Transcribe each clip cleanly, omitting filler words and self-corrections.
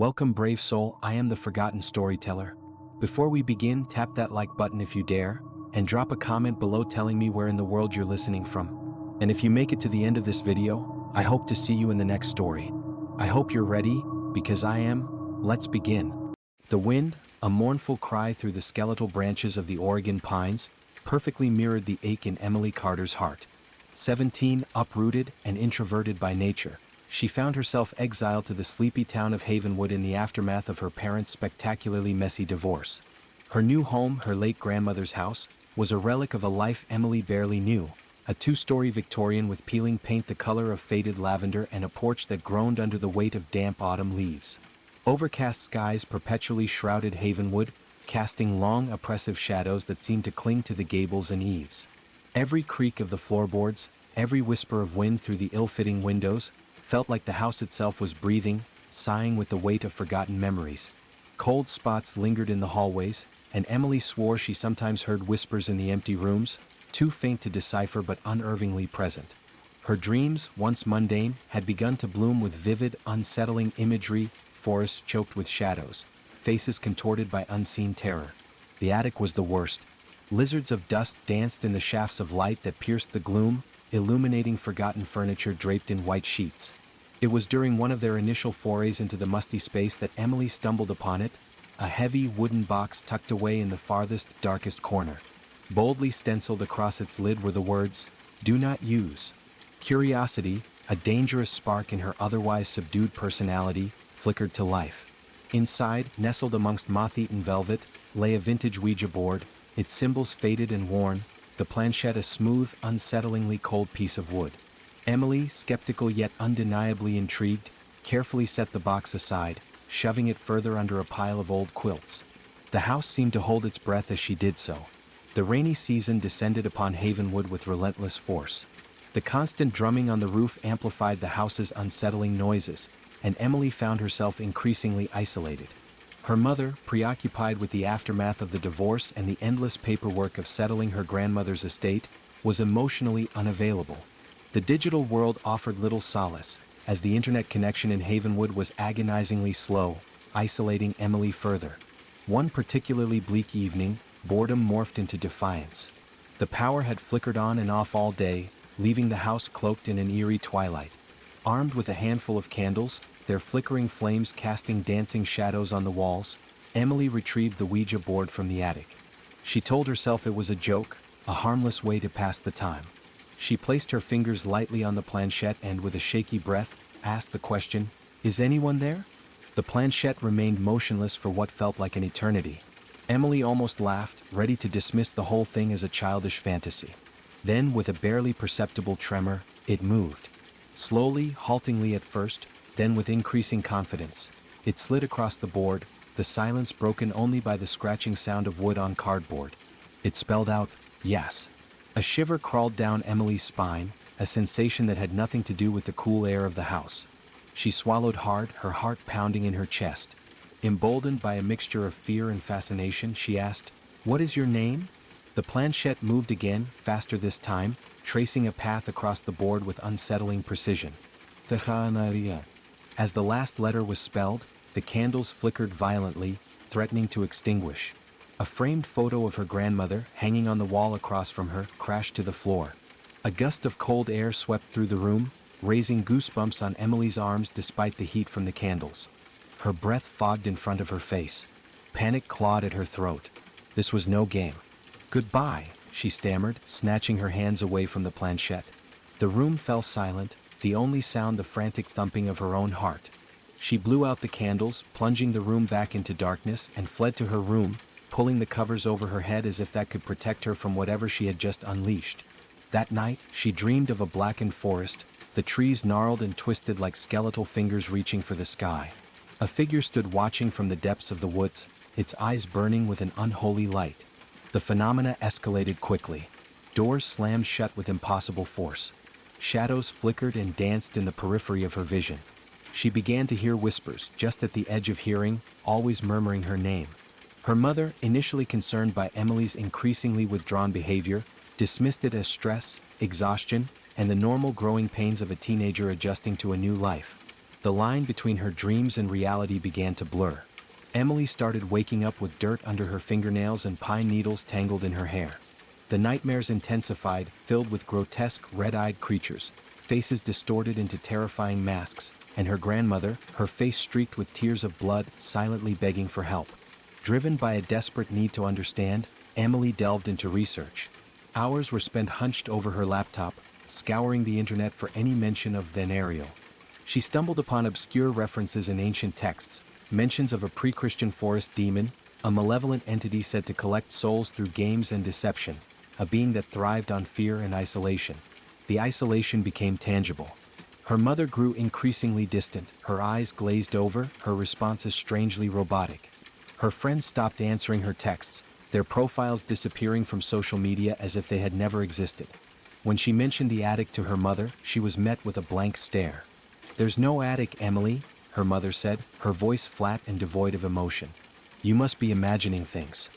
Welcome, brave soul, I am the Forgotten Storyteller. Before we begin, tap that like button if you dare, and drop a comment below telling me where in the world you're listening from. And if you make it to the end of this video, I hope to see you in the next story. I hope you're ready, because I am. Let's begin. The wind, a mournful cry through the skeletal branches of the Oregon pines, perfectly mirrored the ache in Emily Carter's heart. 17, uprooted and introverted by nature, she found herself exiled to the sleepy town of Havenwood in the aftermath of her parents' spectacularly messy divorce. Her new home, her late grandmother's house, was a relic of a life Emily barely knew, a two-story Victorian with peeling paint the color of faded lavender and a porch that groaned under the weight of damp autumn leaves. Overcast skies perpetually shrouded Havenwood, casting long, oppressive shadows that seemed to cling to the gables and eaves. Every creak of the floorboards, every whisper of wind through the ill-fitting windows, felt like the house itself was breathing, sighing with the weight of forgotten memories. Cold spots lingered in the hallways, and Emily swore she sometimes heard whispers in the empty rooms, too faint to decipher but unervingly present. Her dreams, once mundane, had begun to bloom with vivid, unsettling imagery, forests choked with shadows, faces contorted by unseen terror. The attic was the worst. Lizards of dust danced in the shafts of light that pierced the gloom, illuminating forgotten furniture draped in white sheets. It was during one of their initial forays into the musty space that Emily stumbled upon it, a heavy wooden box tucked away in the farthest, darkest corner. Boldly stenciled across its lid were the words, "Do not use." Curiosity, a dangerous spark in her otherwise subdued personality, flickered to life. Inside, nestled amongst moth-eaten velvet, lay a vintage Ouija board, its symbols faded and worn, the planchette a smooth, unsettlingly cold piece of wood. Emily, skeptical yet undeniably intrigued, carefully set the box aside, shoving it further under a pile of old quilts. The house seemed to hold its breath as she did so. The rainy season descended upon Havenwood with relentless force. The constant drumming on the roof amplified the house's unsettling noises, and Emily found herself increasingly isolated. Her mother, preoccupied with the aftermath of the divorce and the endless paperwork of settling her grandmother's estate, was emotionally unavailable. The digital world offered little solace, as the internet connection in Havenwood was agonizingly slow, isolating Emily further. One particularly bleak evening, boredom morphed into defiance. The power had flickered on and off all day, leaving the house cloaked in an eerie twilight. Armed with a handful of candles, their flickering flames casting dancing shadows on the walls, Emily retrieved the Ouija board from the attic. She told herself it was a joke, a harmless way to pass the time. She placed her fingers lightly on the planchette and, with a shaky breath, asked the question, "Is anyone there?" The planchette remained motionless for what felt like an eternity. Emily almost laughed, ready to dismiss the whole thing as a childish fantasy. Then, with a barely perceptible tremor, it moved. Slowly, haltingly at first, then with increasing confidence, it slid across the board, the silence broken only by the scratching sound of wood on cardboard. It spelled out, "Yes." A shiver crawled down Emily's spine, a sensation that had nothing to do with the cool air of the house. She swallowed hard, her heart pounding in her chest. Emboldened by a mixture of fear and fascination, she asked, "What is your name?" The planchette moved again, faster this time, tracing a path across the board with unsettling precision. Thanariel. As the last letter was spelled, the candles flickered violently, threatening to extinguish. A framed photo of her grandmother, hanging on the wall across from her, crashed to the floor. A gust of cold air swept through the room, raising goosebumps on Emily's arms despite the heat from the candles. Her breath fogged in front of her face. Panic clawed at her throat. This was no game. "Goodbye," she stammered, snatching her hands away from the planchette. The room fell silent, the only sound the frantic thumping of her own heart. She blew out the candles, plunging the room back into darkness, and fled to her room, pulling the covers over her head as if that could protect her from whatever she had just unleashed. That night, she dreamed of a blackened forest, the trees gnarled and twisted like skeletal fingers reaching for the sky. A figure stood watching from the depths of the woods, its eyes burning with an unholy light. The phenomena escalated quickly. Doors slammed shut with impossible force. Shadows flickered and danced in the periphery of her vision. She began to hear whispers, just at the edge of hearing, always murmuring her name. Her mother, initially concerned by Emily's increasingly withdrawn behavior, dismissed it as stress, exhaustion, and the normal growing pains of a teenager adjusting to a new life. The line between her dreams and reality began to blur. Emily started waking up with dirt under her fingernails and pine needles tangled in her hair. The nightmares intensified, filled with grotesque, red-eyed creatures, faces distorted into terrifying masks, and her grandmother, her face streaked with tears of blood, silently begging for help. Driven by a desperate need to understand, Emily delved into research. Hours were spent hunched over her laptop, scouring the internet for any mention of Thanariel. She stumbled upon obscure references in ancient texts, mentions of a pre-Christian forest demon, a malevolent entity said to collect souls through games and deception, a being that thrived on fear and isolation. The isolation became tangible. Her mother grew increasingly distant, her eyes glazed over, her responses strangely robotic. Her friends stopped answering her texts, their profiles disappearing from social media as if they had never existed. When she mentioned the attic to her mother, she was met with a blank stare. "There's no attic, Emily," her mother said, her voice flat and devoid of emotion. "You must be imagining things."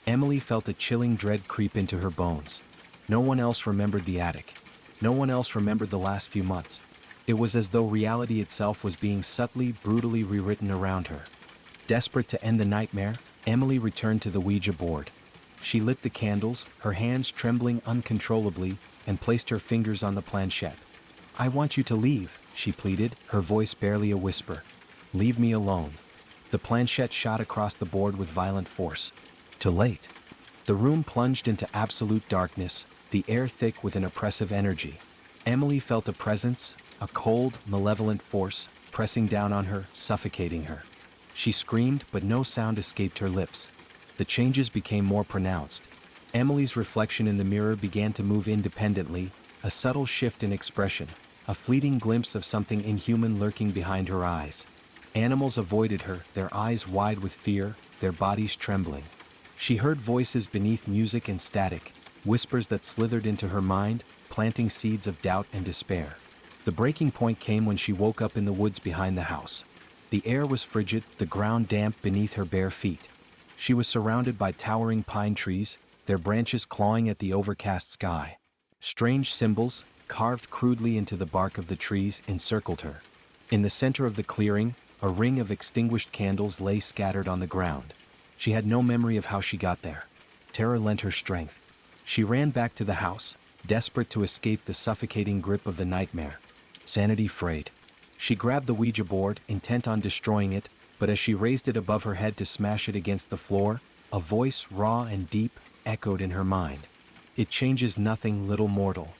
Emily felt a chilling dread creep into her bones. No one else remembered the attic. No one else remembered the last few months. It was as though reality itself was being subtly, brutally rewritten around her. Desperate to end the nightmare, Emily returned to the Ouija board. She lit the candles, her hands trembling uncontrollably, and placed her fingers on the planchette. "I want you to leave," she pleaded, her voice barely a whisper. "Leave me alone." The planchette shot across the board with violent force. Too late. The room plunged into absolute darkness, the air thick with an oppressive energy. Emily felt a presence, a cold, malevolent force, pressing down on her, suffocating her. She screamed, but no sound escaped her lips. The changes became more pronounced. Emily's reflection in the mirror began to move independently, a subtle shift in expression, a fleeting glimpse of something inhuman lurking behind her eyes. Animals avoided her, their eyes wide with fear, their bodies trembling. She heard voices beneath music and static, whispers that slithered into her mind, planting seeds of doubt and despair. The breaking point came when she woke up in the woods behind the house. The air was frigid, the ground damp beneath her bare feet. She was surrounded by towering pine trees, their branches clawing at the overcast sky. Strange symbols, carved crudely into the bark of the trees, encircled her. In the center of the clearing, a ring of extinguished candles lay scattered on the ground. She had no memory of how she got there. Terror lent her strength. She ran back to the house, desperate to escape the suffocating grip of the nightmare. Sanity frayed. She grabbed the Ouija board, intent on destroying it, but as she raised it above her head to smash it against the floor, a voice, raw and deep, echoed in her mind. "It changes nothing, little mortal."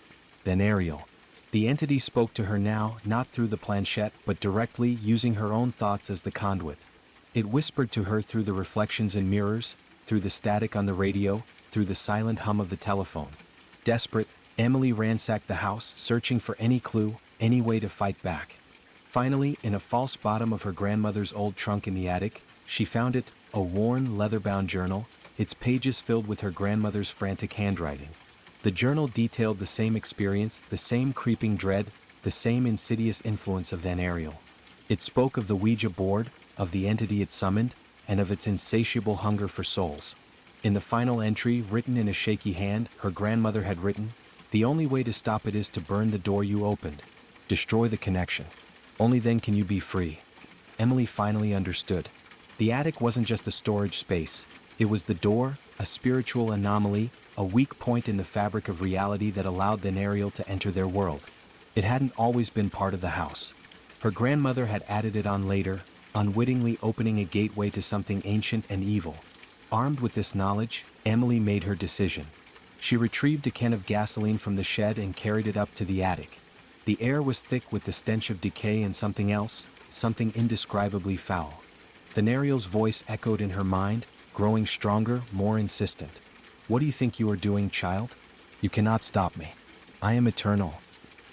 Thanariel. The entity spoke to her now, not through the planchette, but directly, using her own thoughts as the conduit. It whispered to her through the reflections in mirrors, through the static on the radio, through the silent hum of the telephone. Desperate, Emily ransacked the house, searching for any clue, any way to fight back. Finally, in a false bottom of her grandmother's old trunk in the attic, she found it, a worn, leather-bound journal, its pages filled with her grandmother's frantic handwriting. The journal detailed the same experience, the same creeping dread, the same insidious influence of Thanariel. It spoke of the Ouija board, of the entity it summoned, and of its insatiable hunger for souls. In the final entry, written in a shaky hand, her grandmother had written, "The only way to stop it is to burn the door you opened. Destroy the connection. Only then can you be free." Emily finally understood. The attic wasn't just a storage space. It was the door, a spiritual anomaly, a weak point in the fabric of reality that allowed Thanariel to enter their world. It hadn't always been part of the house. Her grandmother had added it on later, unwittingly opening a gateway to something ancient and evil. Armed with this knowledge, Emily made her decision. She retrieved a can of gasoline from the shed and carried it up to the attic. The air was thick with the stench of decay and something else, something indescribably foul. Thanariel's voice echoed in her mind, growing stronger, more insistent. "What do you think you are doing, child? You cannot stop me. I am eternal."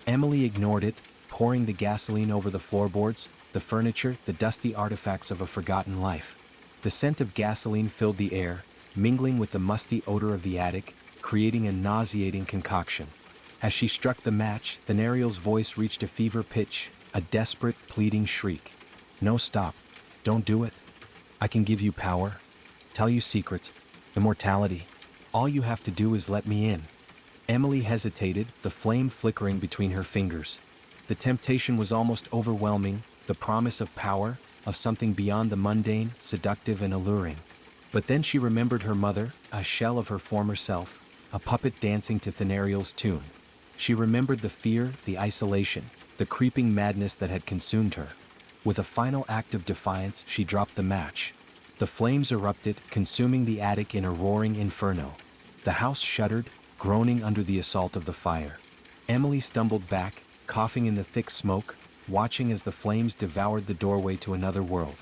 Emily ignored it, pouring the gasoline over the floorboards, the furniture, the dusty artifacts of a forgotten life. The scent of gasoline filled the air, mingling with the musty odor of the attic, creating a nauseating concoction. As she struck the match, Thanariel's voice reached a fever pitch, a desperate, pleading shriek. "No, stop. Don't do it. I can give you power, tell you secrets, immortality. All you have to do is let me in." Emily hesitated, the flame flickering between her fingers. The temptation was almost overwhelming, the promise of power, of something beyond the mundane, seductive and alluring. But then she remembered her mother, a shell of her former self, a puppet dancing to Thanariel's tune. She remembered the fear, the isolation, the creeping madness that had consumed her. With a final act of defiance, she dropped the match. The flames erupted, consuming the attic in a roaring inferno. The house shuddered, groaning under the assault of the fire. Emily stumbled back, coughing in the thick smoke, watching as the flames devoured the doorway to another world.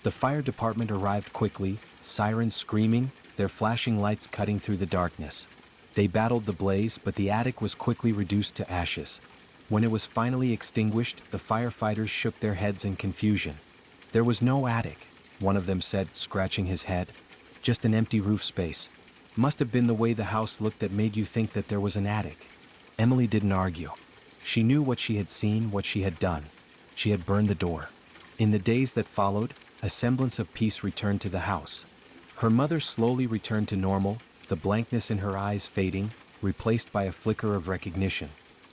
The fire department arrived quickly, sirens screaming, their flashing lights cutting through the darkness. They battled the blaze, but the attic was quickly reduced to ashes. When it was finally extinguished, the firefighters shook their heads in confusion. There was no attic, one of them said, scratching his head. Just an empty roof space. Must have been the way the house looked that made you think that there was an attic. Emily didn't argue. She knew what she had seen, what she had done. She had burned the door. In the days that followed, a semblance of peace returned to the house. Her mother slowly returned to normal, the blankness in her eyes fading, replaced by a flicker of recognition.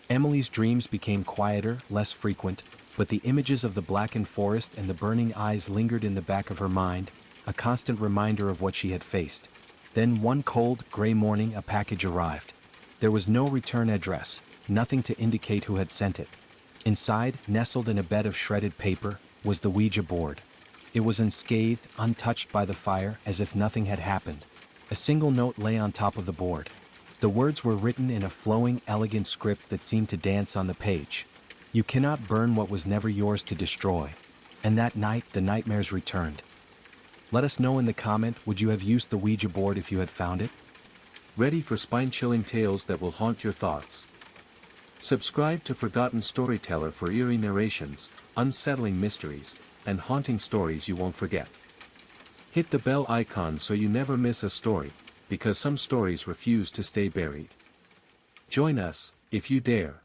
Emily's dreams became quieter, less frequent, but the images of the blackened forest and the burning eyes lingered in the back of her mind, a constant reminder of what she had faced. Then one cold, gray morning a package arrived. There was no return address, nothing to indicate who had sent it. Inside, nestled in a bed of shredded paper, was the Ouija board. It was unscathed, untouched by the fire, as if nothing had happened. A single note lay on top of the board. The words were written in a flowing, elegant script that seemed to dance on the page. You cannot burn what was never yours to destroy. And that night, the nightmares returned. Let us know in the comment, would you have used the Ouija board if you had found it? Ready for spine-chilling tales that will haunt your thoughts. Subscribe to Forgotten Storyteller for eerie narrations, unsettling mysteries, and haunting stories you won't forget. Hit the bell icon so you never miss a story, because some stories refuse to stay buried. Join us, if you dare.